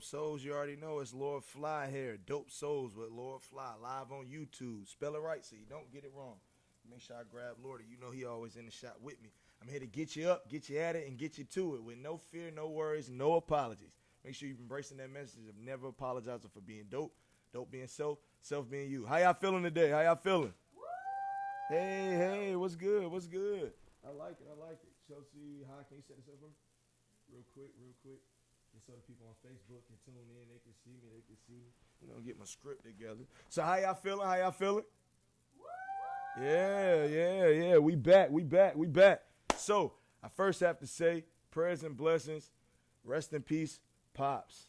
Souls, you already know it's Lord Phly here. Dope Souls with Lord Phly, live on YouTube. Spell it right so you don't get it wrong. Make sure I grab Lordy. You know he always in the shot with me. I'm here to get you up, get you at it, and get you to it with no fear, no worries, no apologies. Make sure you're embracing that message of never apologizing for being dope, dope being self, self being you. How y'all feeling today? How y'all feeling? Hey, what's good? What's good? I like it. Chelsea, hi, can you set this up for me? Real quick. Just so the people on Facebook can tune in, they can see me. You know, get my script together. So how y'all feeling? Yeah. We back. So I first have to say, prayers and blessings. Rest in peace, Pops.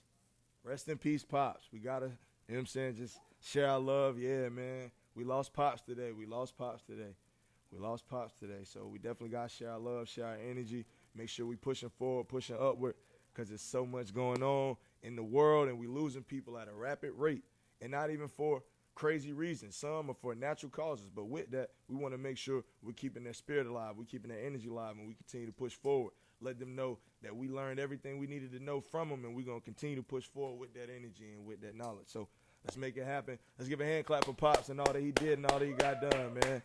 Rest in peace, Pops. We gotta, you know what I'm saying, just share our love. Yeah, man. We lost Pops today. So we definitely gotta share our love, share our energy. Make sure we pushing forward, pushing upward, because there's so much going on in the world, and we losing people at a rapid rate, and not even for crazy reasons. Some are for natural causes, but with that, we want to make sure we're keeping that spirit alive, we're keeping that energy alive, and we continue to push forward. Let them know that we learned everything we needed to know from them, and we're going to continue to push forward with that energy and with that knowledge. So let's make it happen. Let's give a hand clap for Pops and all that he did and all that he got done, man.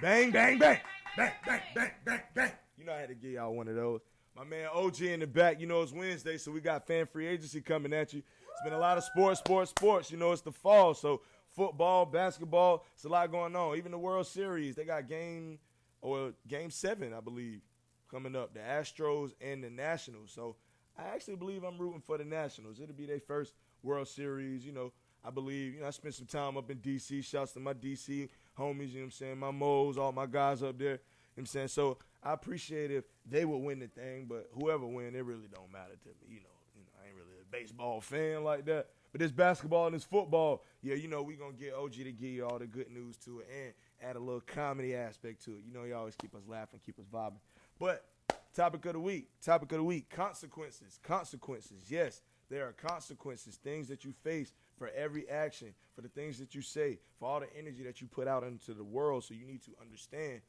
Bang, bang, bang. Bang, bang, bang, bang, bang. You know I had to give y'all one of those. My man OG in the back. You know it's Wednesday, so we got fan free agency coming at you. It's been a lot of sports. You know it's the fall, so football, basketball, it's a lot going on. Even the World Series, they got game 7, I believe, coming up. The Astros and the Nationals. So I actually believe I'm rooting for the Nationals. It'll be their first World Series. You know, I believe, I spent some time up in D.C. Shouts to my D.C. homies, you know what I'm saying, my Mo's, all my guys up there, you know what I'm saying. So I appreciate if they would win the thing, but whoever win, it really don't matter to me, you know. I ain't really a baseball fan like that. But this basketball and this football, yeah, you know, we going to get OG to give you all the good news to it and add a little comedy aspect to it. You know, you always keep us laughing, keep us vibing. But topic of the week, consequences. Yes, there are consequences, things that you face for every action, for the things that you say, for all the energy that you put out into the world. So you need to understand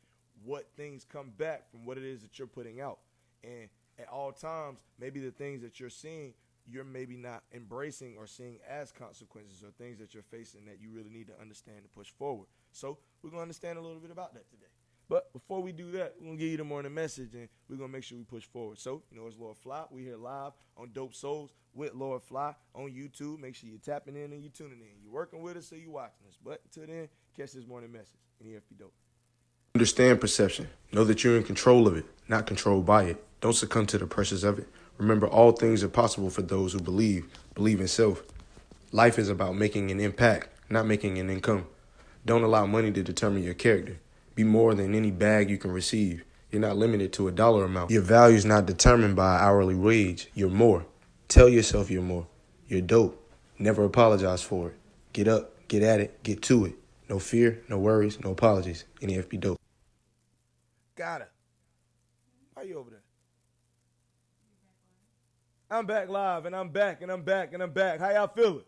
what things come back from what it is that you're putting out. And at all times, maybe the things that you're seeing, you're maybe not embracing or seeing as consequences or things that you're facing that you really need to understand to push forward. So we're going to understand a little bit about that today. But before we do that, we're going to give you the morning message, and we're going to make sure we push forward. So, you know, it's Lord Phly. We're here live on Dope Souls with Lord Phly on YouTube. Make sure you're tapping in and you're tuning in. You're working with us or you're watching us. But until then, catch this morning message. nAFbDOPE. Understand perception. Know that you're in control of it, not controlled by it. Don't succumb to the pressures of it. Remember, all things are possible for those who believe in self. Life is about making an impact, not making an income. Don't allow money to determine your character. Be more than any bag you can receive. You're not limited to a dollar amount. Your value is not determined by an hourly wage. You're more. Tell yourself you're more. You're dope. Never apologize for it. Get up, get at it, get to it. No fear, no worries, no apologies. nAFbDOPE. Got her. Why you over there? I'm back live, and I'm back. How y'all feeling?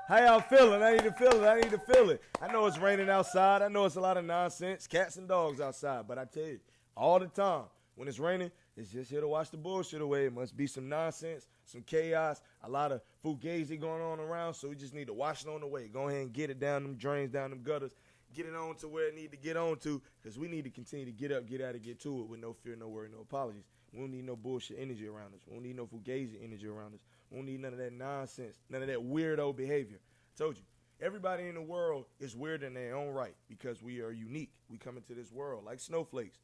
I need to feel it. I know it's raining outside. I know it's a lot of nonsense, cats and dogs outside. But I tell you, all the time, when it's raining, it's just here to wash the bullshit away. It must be some nonsense, some chaos, a lot of fugazi going on around. So we just need to wash it on the way. Go ahead and get it down them drains, down them gutters. Get it on to where it need to get on to, because we need to continue to get up, get at it, get to it with no fear, no worry, no apologies. We don't need no bullshit energy around us. We don't need no fugazi energy around us. We don't need none of that nonsense, none of that weirdo behavior. I told you, everybody in the world is weird in their own right because we are unique. We come into this world like snowflakes.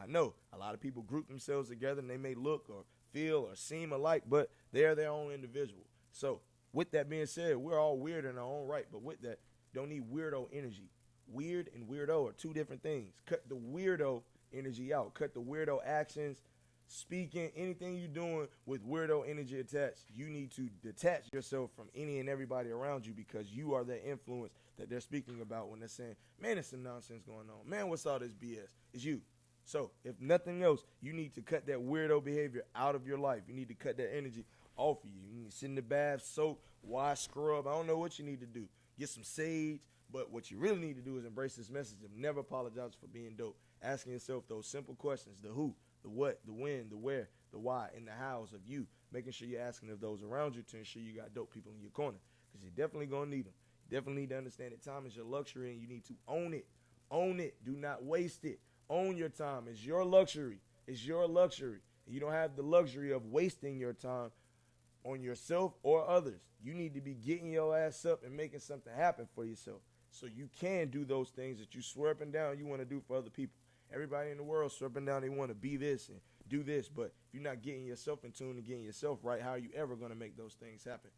I know a lot of people group themselves together and they may look or feel or seem alike, but they are their own individual. So with that being said, we're all weird in our own right, but with that, don't need weirdo energy. Weird and weirdo are two different things. Cut the weirdo energy out. Cut the weirdo actions, speaking, anything you're doing with weirdo energy attached. You need to detach yourself from any and everybody around you because you are that influence that they're speaking about when they're saying, man, there's some nonsense going on. Man, what's all this BS? It's you. So if nothing else, you need to cut that weirdo behavior out of your life. You need to cut that energy off of you. You need to sit in the bath, soak, wash, scrub. I don't know what you need to do. Get some sage. But what you really need to do is embrace this message of never apologize for being dope. Asking yourself those simple questions, the who, the what, the when, the where, the why, and the hows of you. making sure you're asking of those around you to ensure you got dope people in your corner, because you're definitely going to need them. You definitely need to understand that time is your luxury, and you need to own it. Own it. Do not waste it. Own your time. It's your luxury. It's your luxury. You don't have the luxury of wasting your time on yourself or others. You need to be getting your ass up and making something happen for yourself, so you can do those things that you swear up and down you want to do for other people. Everybody in the world swear up and down they want to be this and do this, but if you're not getting yourself in tune and getting yourself right, how are you ever going to make those things happen?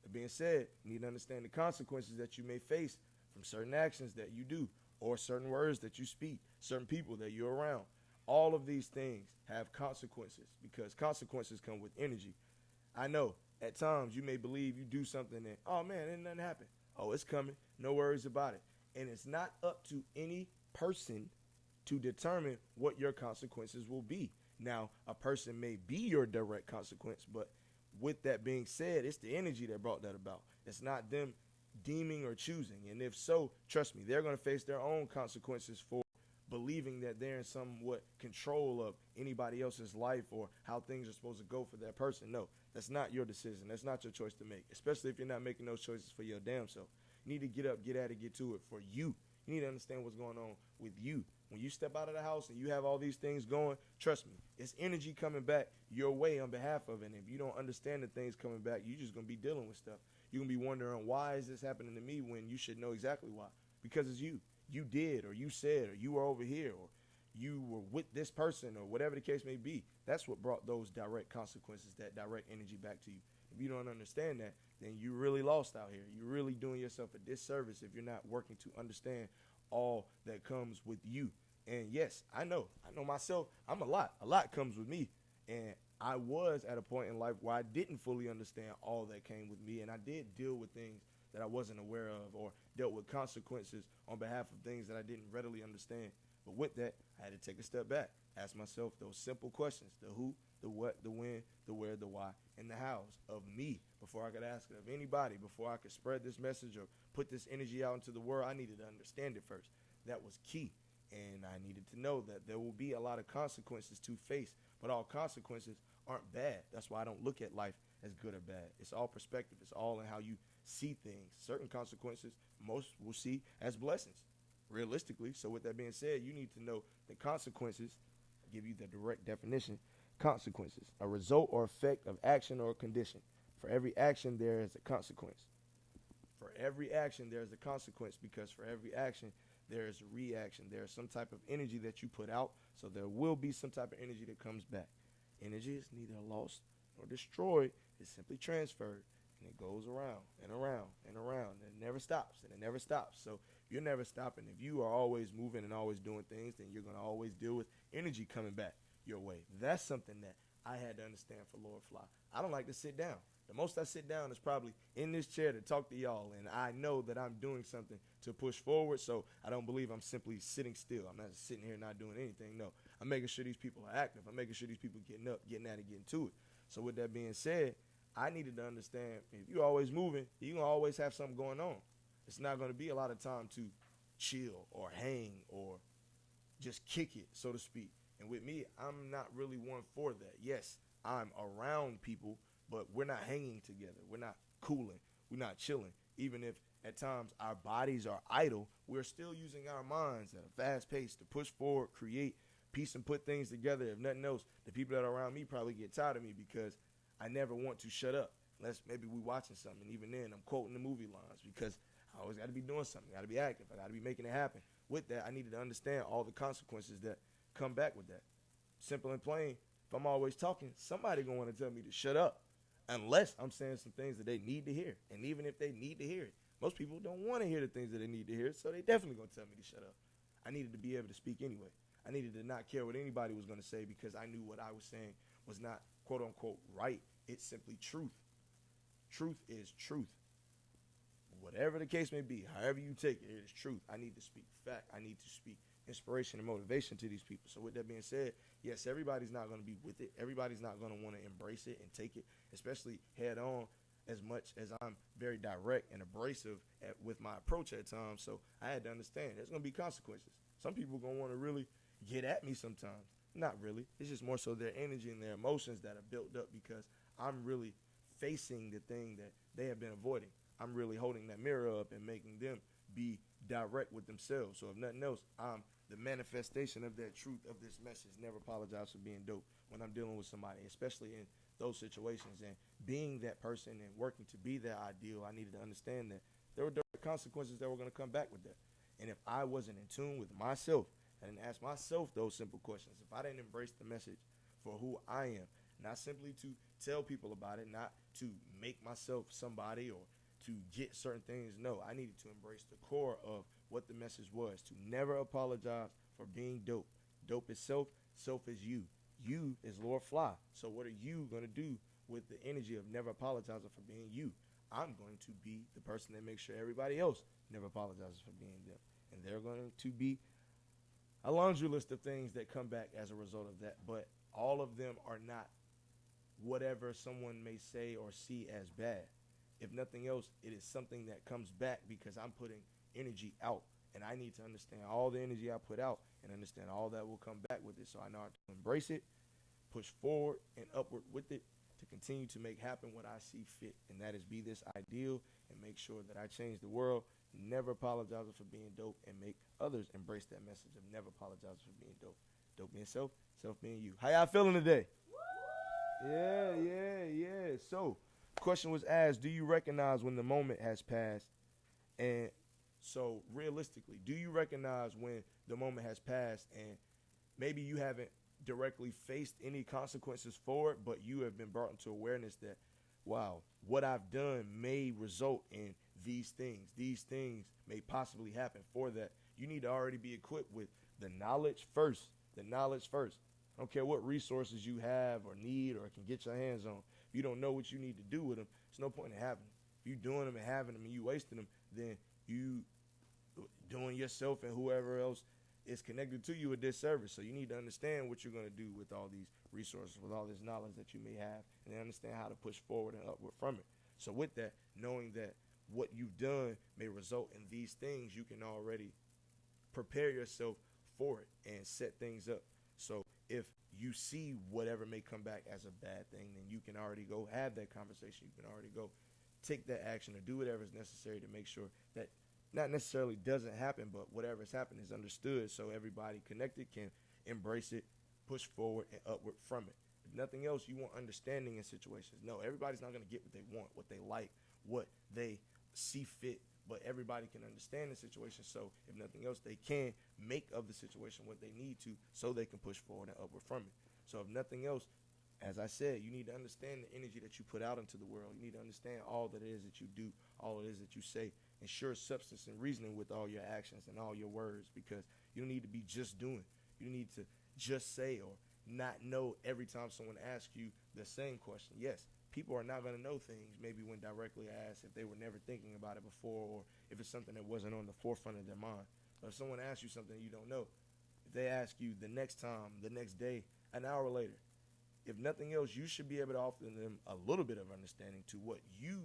That being said, you need to understand the consequences that you may face from certain actions that you do, or certain words that you speak, certain people that you're around. All of these things have consequences, because consequences come with energy. I know at times you may believe you do something and, oh man, ain't nothing happen. Oh, it's coming. No worries about it. And it's not up to any person to determine what your consequences will be. Now, a person may be your direct consequence, but with that being said, it's the energy that brought that about. It's not them deeming or choosing. And if so, trust me, they're going to face their own consequences for believing that they're in somewhat control of anybody else's life or how things are supposed to go for that person. No, that's not your decision. That's not your choice to make, especially if you're not making those choices for your damn self. You need to get up, get at it, get to it for you. You need to understand what's going on with you. When you step out of the house and you have all these things going, trust me, it's energy coming back your way on behalf of it. And if you don't understand the things coming back, you're just going to be dealing with stuff. You're going to be wondering, why is this happening to me, when you should know exactly why? Because it's you. You did, or you said, or you were over here, or you were with this person, or whatever the case may be. That's what brought those direct consequences, that direct energy back to you. If you don't understand that, then you're really lost out here. You're really doing yourself a disservice if you're not working to understand all that comes with you. And yes, I know myself, I'm a lot comes with me. And I was at a point in life where I didn't fully understand all that came with me, and I did deal with things that I wasn't aware of, or dealt with consequences on behalf of things that I didn't readily understand. But with that, I had to take a step back, ask myself those simple questions: the who, the what, the when, the where, the why, and the hows of me before I could ask it of anybody. Before I could spread this message or put this energy out into the world, I needed to understand it first. That was key. And I needed to know that there will be a lot of consequences to face, but all consequences aren't bad. That's why I don't look at life as good or bad. It's all perspective. It's all in how you see things. Certain consequences most will see as blessings, realistically. So with that being said, you need to know the consequences. I'll give you the direct definition. Consequences: a result or effect of action or condition. For every action, there is a consequence. For every action, there is a consequence, because for every action, there is a reaction. There is some type of energy that you put out, so there will be some type of energy that comes back. Energy is neither lost nor destroyed. It's simply transferred, and it goes around and around and around, and it never stops, and it never stops. So if you're never stopping, if you are always moving and always doing things, then you're going to always deal with energy coming back your way. That's something that I had to understand for Lord Phly. I don't like to sit down. The most I sit down is probably in this chair to talk to y'all, and I know that I'm doing something to push forward, so I don't believe I'm simply sitting still. I'm not just sitting here not doing anything. No, I'm making sure these people are active. I'm making sure these people are getting up, getting at it, getting to it. So with that being said, I needed to understand, if you're always moving, you're going to always have something going on. It's not going to be a lot of time to chill or hang or just kick it, so to speak. And with me, I'm not really one for that. Yes, I'm around people, but we're not hanging together. We're not cooling. We're not chilling. Even if at times our bodies are idle, we're still using our minds at a fast pace to push forward, create peace, and put things together. If nothing else, the people that are around me probably get tired of me because I never want to shut up. Unless maybe we watching something. Even then, I'm quoting the movie lines because I always got to be doing something. I got to be active. I got to be making it happen. With that, I needed to understand all the consequences that come back with that. Simple and plain, if I'm always talking, somebody going to want to tell me to shut up. Unless I'm saying some things that they need to hear. And even if they need to hear it, most people don't want to hear the things that they need to hear, so they definitely going to tell me to shut up. I needed to be able to speak anyway. I needed to not care what anybody was going to say because I knew what I was saying was not quote-unquote right. It's simply truth. Truth is truth. Whatever the case may be, however you take it, it is truth. I need to speak fact. I need to speak inspiration and motivation to these people. So with that being said, yes, everybody's not going to be with it. Everybody's not going to want to embrace it and take it, especially head on, as much as I'm very direct and abrasive with my approach at times. So I had to understand there's going to be consequences. Some people are going to want to really get at me sometimes. Not really. It's just more so their energy and their emotions that are built up because I'm really facing the thing that they have been avoiding. I'm really holding that mirror up and making them be direct with themselves. So if nothing else, I'm the manifestation of that truth of this message. Never apologize for being dope when I'm dealing with somebody, especially in those situations. And being that person and working to be that ideal, I needed to understand that there were direct consequences that were going to come back with that. And if I wasn't in tune with myself, I didn't ask myself those simple questions, if I didn't embrace the message for who I am, not simply to tell people about it, not to make myself somebody or to get certain things. No, I needed to embrace the core of what the message was, to never apologize for being dope. Dope is self, self is you. You is Lord Phly. So what are you going to do with the energy of never apologizing for being you? I'm going to be the person that makes sure everybody else never apologizes for being them. And they're going to be a laundry list of things that come back as a result of that. But all of them are not whatever someone may say or see as bad. If nothing else, it is something that comes back because I'm putting energy out. And I need to understand all the energy I put out and understand all that will come back with it. So I know how to embrace it, push forward and upward with it to continue to make happen what I see fit. And that is be this ideal and make sure that I change the world, never apologizing for being dope, and make others embrace that message of never apologizing for being dope. Dope being self, self being you. How y'all feeling today? Yeah. So, question was asked, do you recognize when the moment has passed? And so, realistically, do you recognize when the moment has passed and maybe you haven't directly faced any consequences for it, but you have been brought into awareness that, wow, what I've done may result in these things. These things may possibly happen. For that, you need to already be equipped with the knowledge first. The knowledge first. I don't care what resources you have or need or can get your hands on. If you don't know what you need to do with them, there's no point in having them. If you're doing them and having them and you wasting them, then you doing yourself and whoever else is connected to you a disservice. So you need to understand what you're going to do with all these resources, with all this knowledge that you may have, and then understand how to push forward and upward from it. So with that, knowing that what you've done may result in these things, you can already prepare yourself for it and set things up. So if you see whatever may come back as a bad thing, then you can already go have that conversation. You can already go take that action or do whatever is necessary to make sure that not necessarily doesn't happen, but whatever has happened is understood so everybody connected can embrace it, push forward, and upward from it. If nothing else, you want understanding in situations. No, everybody's not going to get what they want, what they like, what they see fit, but everybody can understand the situation. So if nothing else, they can make of the situation what they need to so they can push forward and upward from it. So if nothing else, as I said, you need to understand the energy that you put out into the world. You need to understand all that it is that you do, all it is that you say. Ensure substance and reasoning with all your actions and all your words, because you don't need to be just doing. You need to just say or not know every time someone asks you the same question. Yes, people are not going to know things maybe when directly asked if they were never thinking about it before or if it's something that wasn't on the forefront of their mind. But if someone asks you something you don't know, if they ask you the next time, the next day, an hour later, if nothing else, you should be able to offer them a little bit of understanding to what you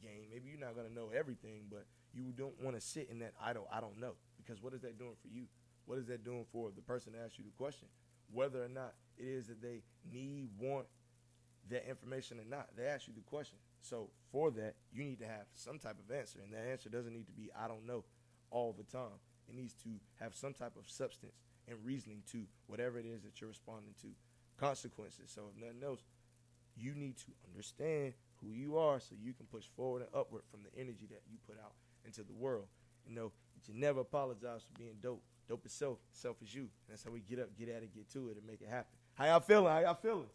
gain. Maybe you're not going to know everything, but you don't want to sit in that I don't know, because what is that doing for you? What is that doing for the person that asked you the question? Whether or not it is that they need, want that information or not, they ask you the question. So for that, you need to have some type of answer, and that answer doesn't need to be I don't know all the time. It needs to have some type of substance and reasoning to whatever it is that you're responding to. Consequences. So if nothing else, you need to understand who you are so you can push forward and upward from the energy that you put out into the world. You know, that you never apologize for being dope. Dope is self. Self is you. And that's how we get up, get at it, get to it, and make it happen. How y'all feeling? How y'all feeling?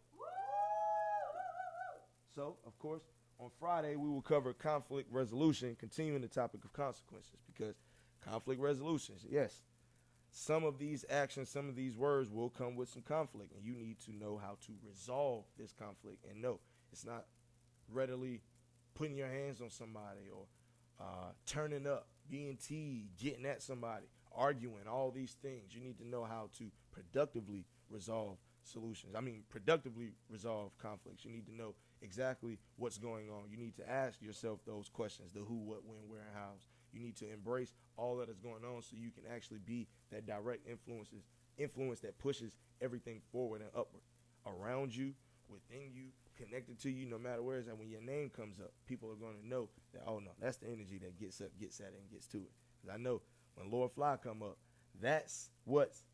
So, of course, on Friday, we will cover conflict resolution, continuing the topic of consequences, because conflict resolutions, yes, some of these actions, some of these words will come with some conflict, and you need to know how to resolve this conflict. And no, it's not readily putting your hands on somebody or turning up, being teased, getting at somebody, arguing, all these things. You need to know how to productively resolve productively resolve conflicts. You need to know exactly what's going on. You need to ask yourself those questions, the who, what, when, where, and how. You need to embrace all that is going on so you can actually be that direct influence that pushes everything forward and upward around you within you, connected to you, no matter where it's at. When your name comes up, people are going to know that, oh no, that's the energy that gets up, gets at it, and gets to it. Because I know when Lord Phly come up, that's what's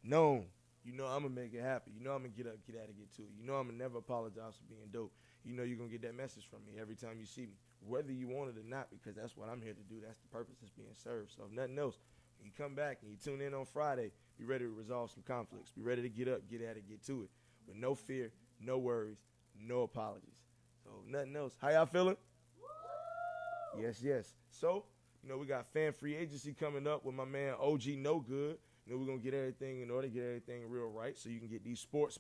known. You know I'm going to make it happen. You know I'm going to get up, get at it, get to it. You know I'm going to never apologize for being dope. You know you're going to get that message from me every time you see me, whether you want it or not, because that's what I'm here to do. That's the purpose that's being served. So if nothing else, when you come back and you tune in on Friday, be ready to resolve some conflicts. Be ready to get up, get at it, get to it. With no fear, no worries, no apologies. So if nothing else, how y'all feeling? Yes, yes. So, you know, we got fan free agency coming up with my man OG No Good. You know, we're going to get everything in order, get everything real right so you can get these sports.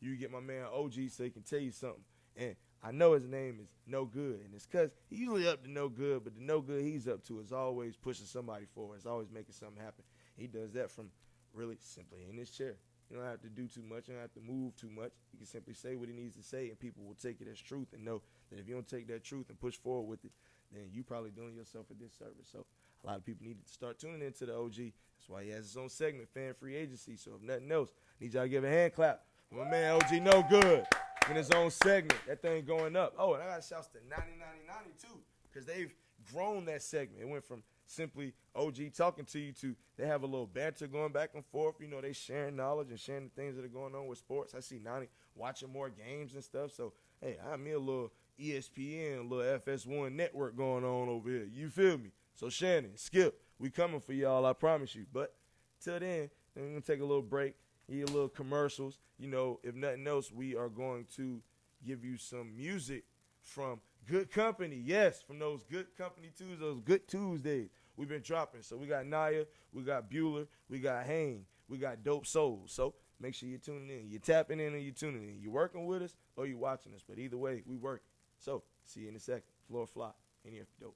You can get my man OG so he can tell you something. And I know his name is No Good, and it's because he's usually up to no good, but the no good he's up to is always pushing somebody forward. It's always making something happen. He does that from really simply in his chair. You don't have to do too much. You don't have to move too much. He can simply say what he needs to say, and people will take it as truth and know that if you don't take that truth and push forward with it, then you probably doing yourself a disservice. So a lot of people need to start tuning into the OG. That's why he has his own segment, Fan Free Agency. So if nothing else, I need y'all to give a hand clap for my man OG No Good in his own segment. That thing going up. Oh, and I got to shout to 9090 too, because they've grown that segment. It went from simply OG talking to you to they have a little banter going back and forth. You know, they sharing knowledge and sharing the things that are going on with sports. I see 90 watching more games and stuff. So, hey, I have me a little ESPN, a little FS1 network going on over here. You feel me? So, Shannon, Skip, we coming for y'all, I promise you. But till then, we're going to take a little break, get a little commercials. You know, if nothing else, we are going to give you some music from Good Company. Yes, from those Good Company Tuesdays, those Good Tuesdays we've been dropping. So we got Naya, we got Bueller, we got Hain, we got Dope Souls. So make sure you're tuning in. You're tapping in and you're tuning in. You're working with us or you're watching us. But either way, we working. So see you in a second. Floor Phly, nAFbDOPE.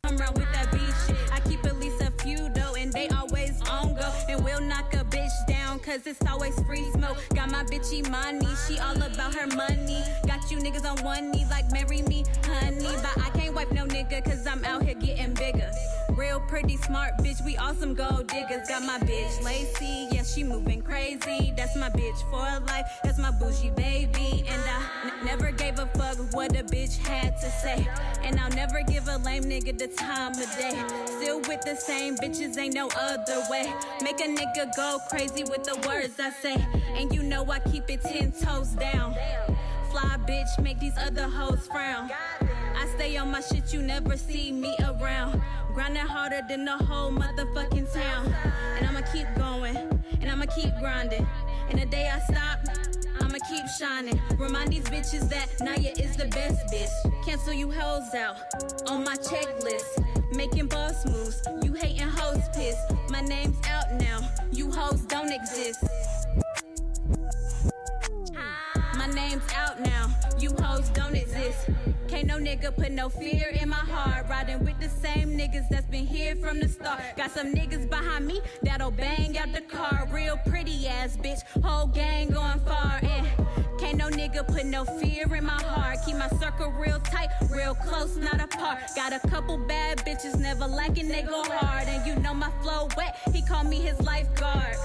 Around with that beat shit. I keep at least a few though, and they always on go. And we'll knock a bitch down, cause it's always free smoke. Got my bitch Imani, she all about her money. Got you niggas on one knee like marry me, honey. But I can't wipe no nigga, cause I'm out here getting bigger. Real pretty smart bitch, we all some gold diggers. Got my bitch Lacey, yeah, she moving crazy. That's my bitch for life, that's my bougie baby. And I never gave a fuck what a bitch had to say. And I'll never give a lame nigga the time of day. Still with the same bitches, ain't no other way. Make a nigga go crazy with the words I say. And you know I keep it 10 toes down. Fly bitch, make these other hoes frown. I stay on my shit, you never see me around. Grinding harder than the whole motherfucking town. And I'ma keep going, and I'ma keep grinding. And the day I stop, I'ma keep shining. Remind these bitches that Naya is the best bitch. Cancel you hoes out on my checklist. Making boss moves, you hating hoes piss. My name's out now, you hoes don't exist. My name's out now, you hoes don't exist. Can't no nigga put no fear in my heart. Riding with the same niggas that's been here from the start. Got some niggas behind me that'll bang out the car. Real pretty ass bitch, whole gang going far. And can't no nigga put no fear in my heart. Keep my circle real tight, real close, not apart. Got a couple bad bitches, never lacking, they go hard. And you know my flow wet, he called me his lifeguard.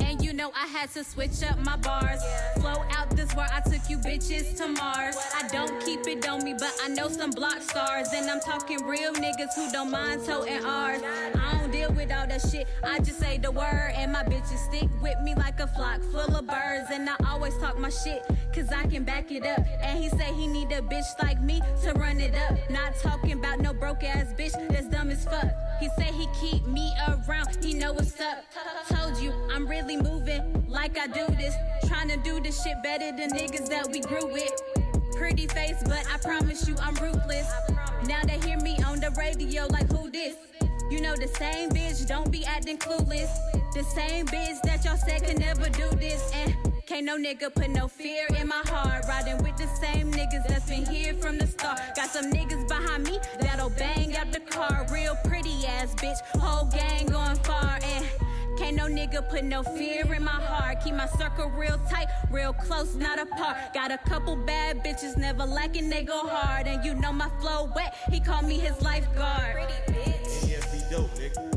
And you know I had to switch up my bars. Flow out this where I took you bitches to Mars. I don't keep it on me, but I know some block stars. And I'm talking real niggas who don't mind toting ours. I don't deal with all that shit, I just say the word. And my bitches stick with me like a flock full of birds. And I always talk my shit, cause I can back it up. And he say he need a bitch like me to run it up. Not talking about no broke ass bitch that's dumb as fuck. He say he keep me around, he know what's up. Told you, I'm really moving like I do this. Trying to do this shit better than niggas that we grew with. Pretty face, but I promise you I'm ruthless. Now they hear me on the radio like who this? You know the same bitch, don't be acting clueless. The same bitch that y'all said could never do this. And can't no nigga put no fear in my heart. Riding with the same niggas that's been here from the start. Got some niggas behind me that'll bang out the car. Real pretty ass bitch, whole gang going far. And Can't no nigga put no fear in my heart. Keep my circle real tight, real close, not apart. Got a couple bad bitches, never lacking, they go hard. And you know my flow wet, he called me his lifeguard. Pretty bitch. nAFbDOPE, nigga.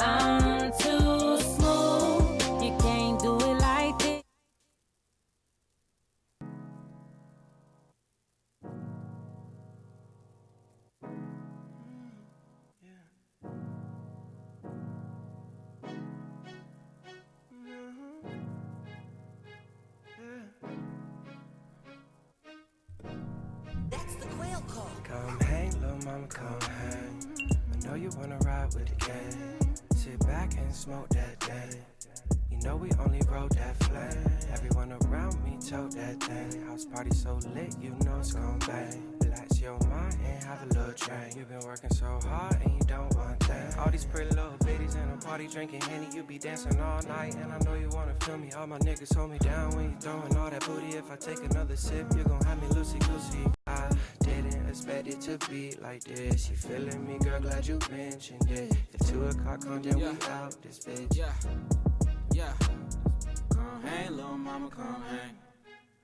I'm too smooth, you can't do it like this. That's the quail call. Come hang, little mama, come hang. I know you wanna ride with the gang. Sit back and smoke that day. You know we only rode that flame. Everyone around me told that thing. House party so lit, you know it's gon' bang. Relax your mind and have a little drink. You've been working so hard and you don't want that. All these pretty little bitties in a party drinking Henny. You be dancing all night and I know you wanna feel me. All my niggas hold me down when you throwing all that booty. If I take another sip, you gon' have me loosey-goosey. I didn't expect it to be like this. You feeling me, girl? Glad you mentioned it. If 2 o'clock come, then we out this bitch. Yeah. Come hang, little mama, come hang.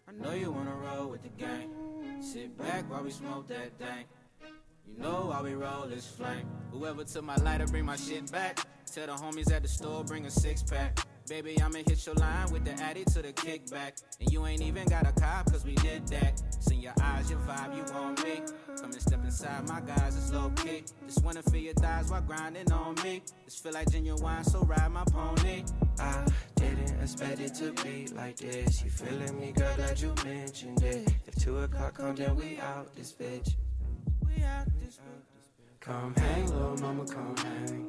I know you wanna roll with the gang. Sit back while we smoke that thing. You know why we roll this flame. Whoever took my lighter, bring my shit back. Tell the homies at the store, bring a 6-pack. Baby, I'ma hit your line with the addy to the kickback. And you ain't even got a cop, cause we did that. It's in your eyes, your vibe, you want me. Come and step inside my guys, it's low key. Just wanna feel your thighs while grinding on me. This feel like genuine, so ride my pony. I didn't expect it to be like this. You feeling me, girl? Glad you mentioned it. If 2 o'clock come, then we out this bitch. We out this bitch. Come hang, little mama, come hang.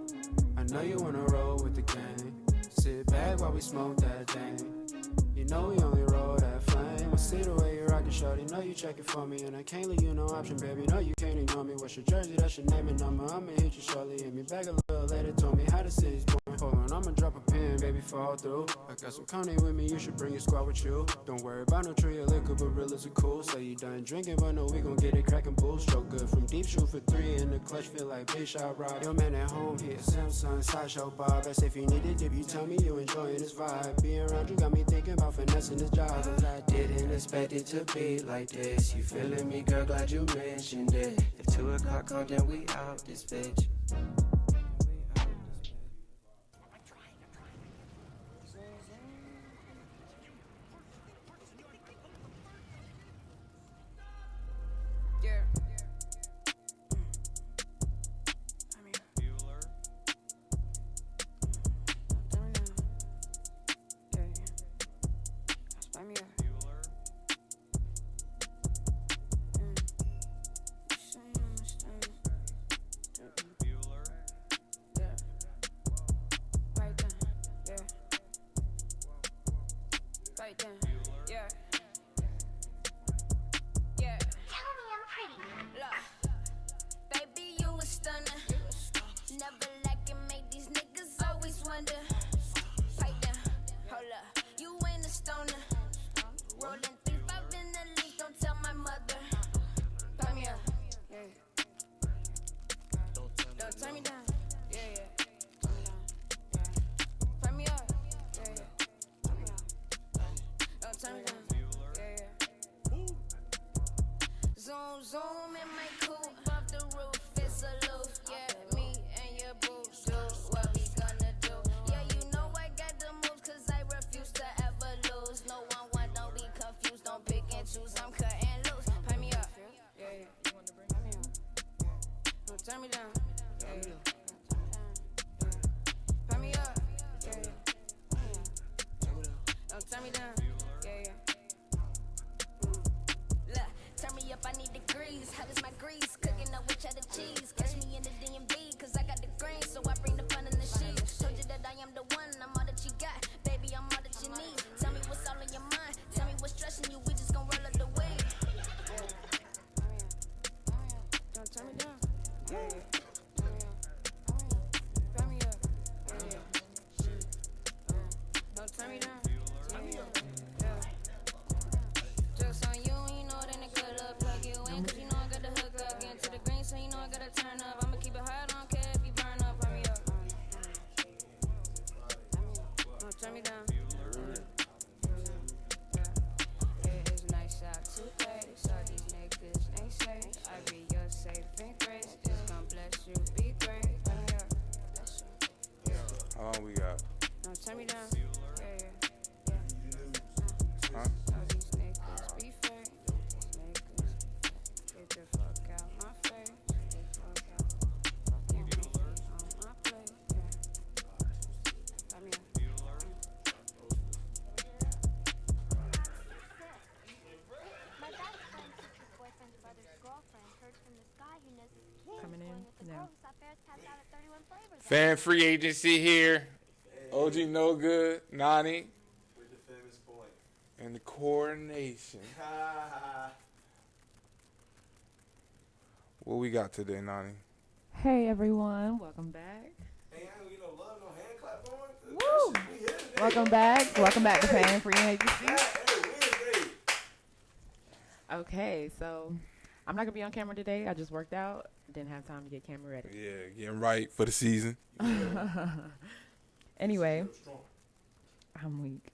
I know you wanna roll with the gang. Sit back while we smoke that thing. You know we only roll that flame. I see the way you rockin', shorty. Know you checkin' for me, and I can't leave you no option, baby. No, you can't ignore me. What's your jersey? That's your name and number. I'ma hit you shortly. Hit me back a little later. Told me how the city's born. Hold on, I'ma drop a pin, baby, fall through. I got some Coney with me. You should bring your squad with you. Don't worry about no tree or liquor, but real is cool. Say you done drinking, but no, we gon' get it crackin' bull. Stroke good from deep, shoot for 3 in the clutch. Feel like big shot rock. Your man at home here, Samsung, sideshow Bob. That's if you need it, if you tell me you enjoying this vibe. Being around you got me thinking about finessing this job. Cause I didn't expect it to be like this. You feeling me, girl? Glad you mentioned it. If 2 o'clock come, then we out this bitch. Zoom in my coupe, above the roof, it's aloof. Yeah, me and your boo do what we gonna do. Yeah, you know I got the moves, cause I refuse to ever lose. No one, don't be confused, don't pick and choose. I'm cutting loose. Pipe me up. Yeah. Turn me down. Yeah. turn me down. Yeah, yeah. Look, turn me up, I need degrees. How is my grease? Cooking up with cheddar cheese. Catch me in the DMV, cause I got the green, so I bring the fun in the sheets. Told you that I am the one, I'm all that you got. Baby, I'm all that you need. Tell me what's all in your mind. Tell me what's stressing you, we just gon' roll up the weed. Don't turn me down. Yeah, yeah. Turn me up. Yeah, yeah. Don't turn me down. Yeah. Just on you, you know it ain't a good look. Plug you in, cause you know I got the hook up. Get into the green, so you know I gotta turn up. I'ma keep it hard, I don't care if you burn up. Turn me up. Don't turn me down. Yeah, it's nice out today. So these niggas ain't safe. I be your saving grace. It's gon' bless you, be great. Turn me up. How long we got? Don't turn me down. Yeah, yeah. Huh? So these niggas be fake. Niggas, get the fuck out my face. Get the fuck out. You be on my plate. Yeah. Let me up. My best friend's sister's boyfriend's brother's girlfriend heard from this guy who knows his kid Coming in going with the now. girl who saw Ferris pass out at 31 Flavors. Fan free agency here. OG No Good, Nani, With the famous point. and the coronation. What we got today, Nani? Hey everyone, welcome back. Hey, I don't get no love, no hand clap on. Woo! We here today. Welcome back. Welcome back to Fan Free Agency. Hey, Wednesday. Okay, so I'm not gonna be on camera today. I just worked out. Didn't have time to get camera ready. Yeah, getting right for the season. Anyway, I'm weak.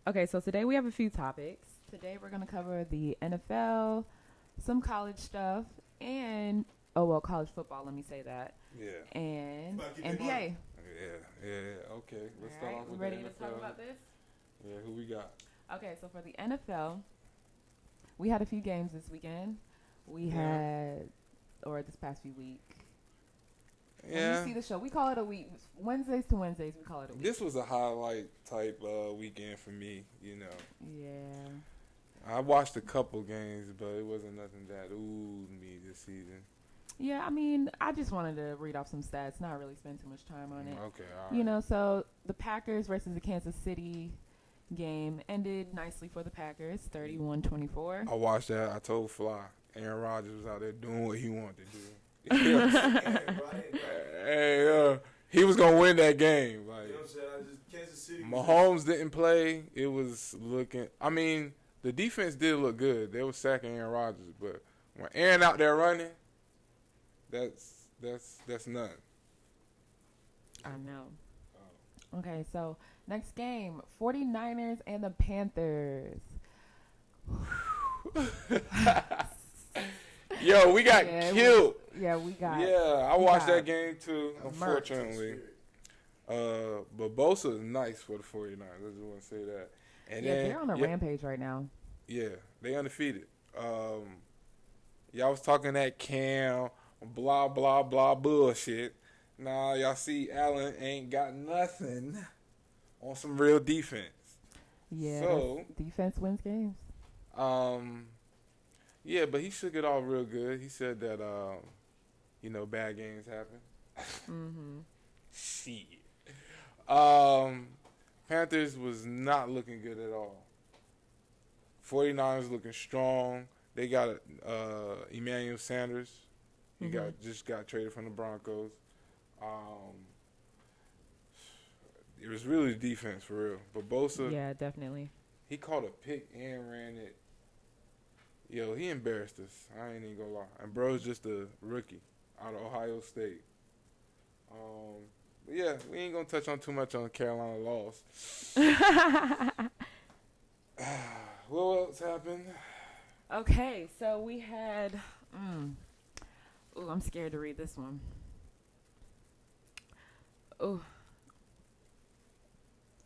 Okay, so today we have a few topics. Today we're gonna cover the NFL, some college stuff, and college football. Let me say that. Yeah. And About to get NBA. money. Yeah. Okay, let's start All off right, with ready the to talk NFL. about this? Yeah, who we got? Okay, so for the NFL, we had a few games this weekend. We had, or this past few weeks. When Yeah. you see the show, we call it a week. Wednesdays to Wednesdays, we call it a week. This was a highlight type weekend for me, you know. Yeah. I watched a couple games, but it wasn't nothing that oohed me this season. Yeah, I mean, I just wanted to read off some stats, not really spend too much time on it. Okay, all right. You know, so the Packers versus the Kansas City game ended nicely for the Packers, 31-24. I watched that. I told Phly, Aaron Rodgers was out there doing what he wanted to do. Hey, he was gonna win that game. Like, You know what I'm saying? Kansas City. Mahomes didn't play. It was looking. I mean, the defense did look good. They were sacking Aaron Rodgers, but when Aaron out there running, that's nothing. I know. Okay, so next game, 49ers and the Panthers. Yo, we got Yeah, killed. We got. Yeah, I watched got that game too, unfortunately. But Bosa is nice for the 49ers. I just want to say that. And Yeah, then, they're on a rampage right now. Yeah, they undefeated. Y'all was talking that Cam, blah, blah, blah bullshit. Nah, y'all see Allen ain't got nothing on some real defense. Yeah, So, defense wins games. yeah, but he shook it off real good. He said that, bad games happen. Mm-hmm. Shit. Panthers was not looking good at all. 49ers looking strong. They got Emmanuel Sanders. He just got traded from the Broncos. It was really the defense for real. But Bosa, Yeah, definitely. he caught a pick and ran it. Yo, he embarrassed us. I ain't even gonna lie. And bro's just a rookie out of Ohio State. But yeah, we ain't gonna touch on too much on Carolina loss. What else happened? Okay, so we had. I'm scared to read this one. Oh,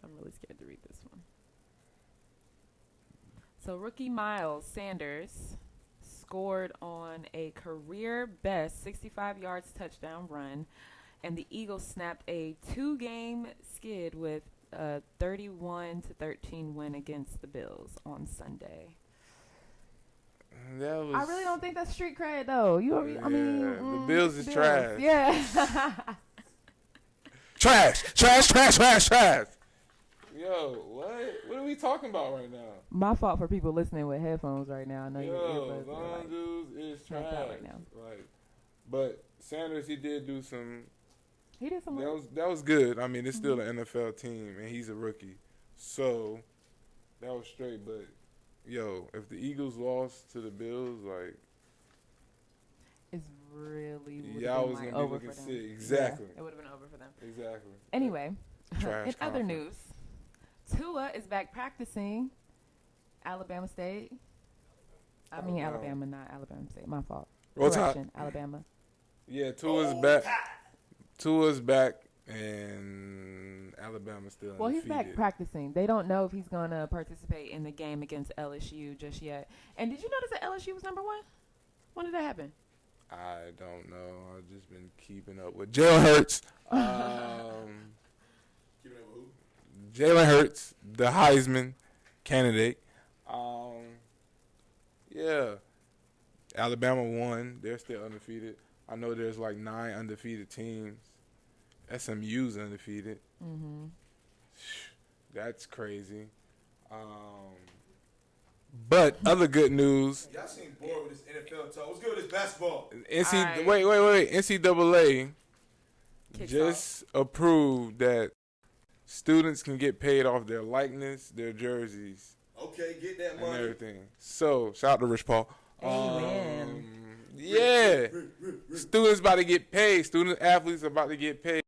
I'm really scared to read this one. So rookie Miles Sanders scored on a career best 65 yards touchdown run, and the Eagles snapped a 2-game skid with a 31-13 win against the Bills on Sunday. That was, I really don't think that's street cred, though. I mean, the Bills is trash. Yeah. Trash. Yo, what are we talking about right now? My fault for people listening with headphones right now. I know your earbuds Lon Dudes is trash right now. Like, but Sanders, he did do some. He did some. That was good. I mean, it's still an NFL team, and he's a rookie, so that was straight. But yo, if the Eagles lost to the Bills, like, it's really y'all was like gonna be over looking for them. sick. Exactly. Yeah, it would have been over for them. Exactly. Anyway, Trash in other conference. news, Tua is back practicing. Alabama State. Alabama, not Alabama State. My fault. Roll Correction, Alabama. Yeah, Tua's back, and Alabama's still Well, he's undefeated. back practicing. They don't know if he's going to participate in the game against LSU just yet. And did you notice that LSU was number 1? When did that happen? I don't know. I've just been keeping up with Jalen Hurts. Keeping up with who? Jalen Hurts, the Heisman candidate. Yeah. Alabama won. They're still undefeated. I know there's like 9 undefeated teams. SMU's undefeated. Mm-hmm. That's crazy. But other good news. Y'all seem bored with this NFL talk. What's good with this basketball? Wait. NCAA Kicks just approved that students can get paid off their likeness, their jerseys, Okay, get that and money. everything. So, shout out to Rich Paul. Amen. Yeah. Students about to get paid. Student athletes about to get paid.